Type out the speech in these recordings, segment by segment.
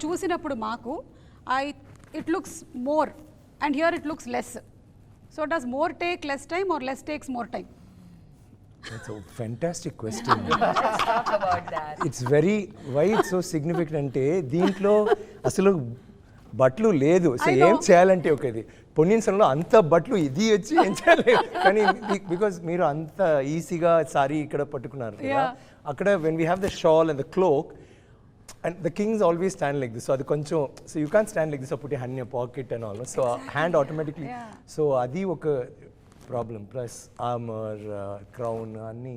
చూసినప్పుడు మాకు it looks more and here it looks less. So does more take less time or less takes more time? That's a fantastic question. Let's talk about that. It's very, why it's so significant అంటే దీంట్లో అసలు బట్టలు లేదు. So ఏం చేయాలంటే ఒకది పొన్నియిన్ సెల్వన్లో అంత బట్టలు ఇది వచ్చి ఏం చేయాలి కానీ బికాజ్ మీరు అంత ఈజీగా సారీ ఇక్కడ పట్టుకున్నారు కదా అక్కడ when we have the shawl and the cloak and the kings always stand like this, so adi koncham, so you can't stand like this or put your hand in your pocket and all, so hand automatically, so adi oka problem, plus armor, crown anni,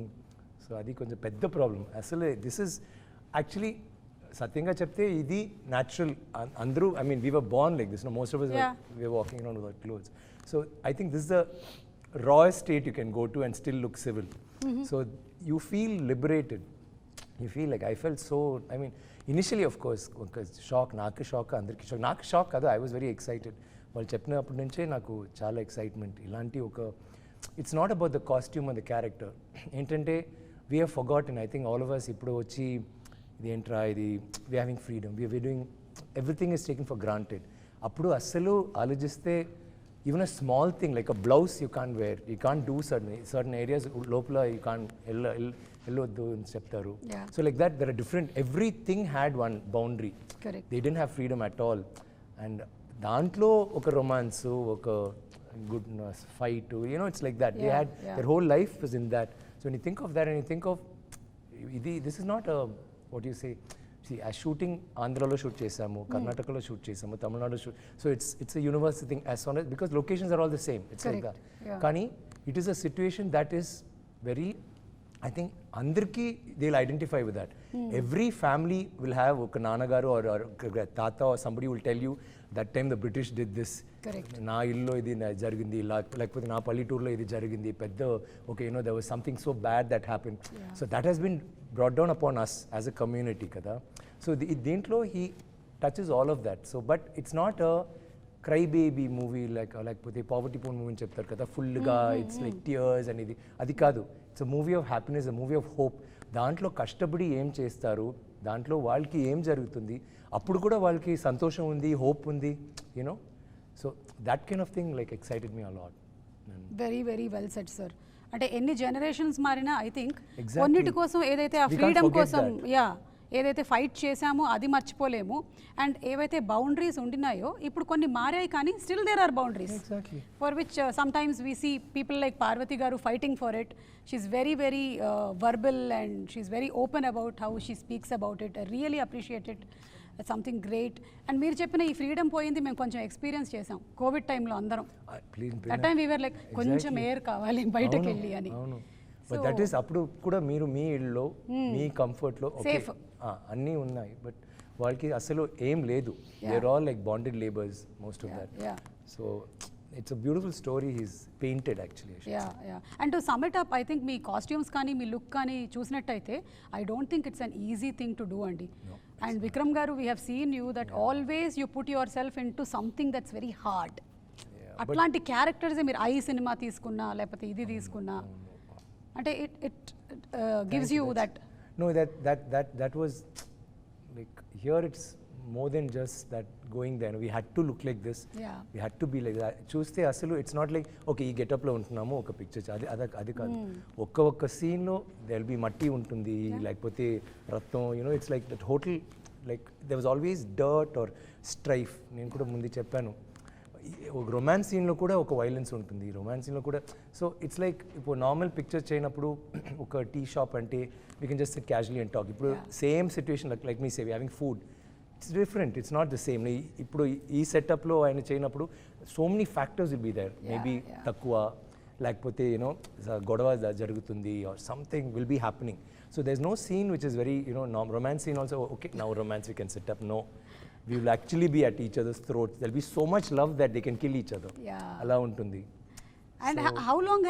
so adi koncham pedda problem asale. This is actually satyanga chepte idi natural andru, I mean we were born like this, no, most of us we were walking around without clothes, so I think this is the rawest state you can go to and still look civil. So you feel liberated, you feel like, I felt so, I mean initially of course shock, నాకు shock, అందరికి shock, నాకు shock కాదు, I was very excited. వాళ్ళు చెప్పినప్పటి నుంచే నాకు చాలా excitement. ఇలాంటి ఒక, it's not about the costume and the character, ఏంటంటే we have forgotten, I think all of us ఇప్పుడు వచ్చి ఇది ఏంట్రా ఇది, we having freedom, we doing everything is taking for granted. అప్పుడు అస్సలు ఆలోచిస్తే even a small thing like a blouse you can't wear, you can't do certain areas lopala you can't elloddu అని చెప్తారు. So like that there are different, everything had one boundary. Correct. They didn't have freedom at all, and దాంట్లో ఒక romance, ఒక good fight, you know, it's like that. They had their whole life was in that. So when you think of that and you think of this is not a, what do you say, ఆ shooting ఆంధ్రాలో shoot చేసాము, కర్ణాటకలో shoot చేసాము, Tamil Nadu shoot, so it's a universal thing as soon because locations are all the same, it's like that. కానీ it is a situation that is very, I think అందరికీ they will identify with that. Every family will have ఒక నాన్నగారు or తాత or somebody will tell you that time the British did this, నా ఇల్లులో ఇది జరిగింది, లేకపోతే నా పల్లెటూరులో ఇది జరిగింది, పెద్ద okay you know there was something so bad that happen. So that he's been brought down upon us as a community kada. So deentlo he touches all of that, so but it's not a cry baby movie like pothe poverty porn movie cheptaru kada full ga it's like tears and idi adi kaadu. It's a movie of happiness, a movie of hope. దాంట్లో కష్టపడి ఏం చేస్తారు, దాంట్లో వాళ్ళకి ఏం జరుగుతుంది, అప్పుడు కూడా వాళ్ళకి సంతోషం ఉంది, హోప్ ఉంది, you know. So that kind of thing like excited me a lot. Very very well said sir. అంటే ఎన్ని జనరేషన్స్ మారినా ఐ థింక్ కొన్నిటి కోసం ఏదైతే ఆ ఫ్రీడమ్ కోసం ఏదైతే ఫైట్ చేశామో అది మర్చిపోలేము. అండ్ ఏవైతే బౌండరీస్ ఉండినాయో ఇప్పుడు కొన్ని మారాయి, కానీ still there are boundaries for which some times we see people like Parvathi గారు fighting for it. She is very very verbal and she is very open about how she speaks about it. I really appreciate it, something great. And మీరు చెప్పిన ఈ freedom పోయింది మేము కొంచెం experience చేసాం Covid టైంలో అందరం. దట్ టైం వీఆర్ లైక్ కొంచెం ఎయిర్ కావాలి బయటకు వెళ్ళి అని. బట్ దట్ ఈస్ అప్పుడు కూడా మీరు మీ ఇళ్ళలో మీ కంఫర్ట్లో సేఫ్ అన్నీ ఉన్నాయి, బట్ వాళ్ళకి అసలు ఏం లేదు. They are all like bonded labours most of that. So it's a beautiful story he's painted actually. And to sum it up, I think me costumes కానీ మీ లుక్ కానీ చూసినట్టయితే I don't think it's an easy thing to do అండి. And Vikram garu, we have seen you that always you put yourself into something that's very hard. అట్లాంటి characters మీరు I cinema తీసుకున్నా లేకపోతే ఇది తీసుకున్నా అంటే it gives you that. No, that was like, here it's more than just that going there. We had to look like this. We had to be like that. Chuste asalu it's not like okay ee get up lo untunnamo oka picture adi kaadu. Okka scene lo there will be matti untundi, lekapothe rattam, you know, it's like that hotel, like there was always dirt or strife. Nenu kuda mundi cheppanu, romance సీన్లో కూడా ఒక violence ఉంటుంది, romance సీన్లో కూడా. So it's like ఇప్పుడు normal picture చేయనప్పుడు ఒక tea shop అంటే we can just sit casually and talk. ఇప్పుడు same situation like me say we having food, it's different, it's not the same. ఇప్పుడు ఈ సెటప్లో ఆయన చేయనప్పుడు so many factors will be there, maybe తక్కువ లేకపోతే యూనో గొడవ జరుగుతుంది or something will be happening. So there is no scene which is very you know romance scene also okay now romance we can set up. No, we will actually be at each other's throats. There will be so much love that they can kill each other. Ala untundi. And how long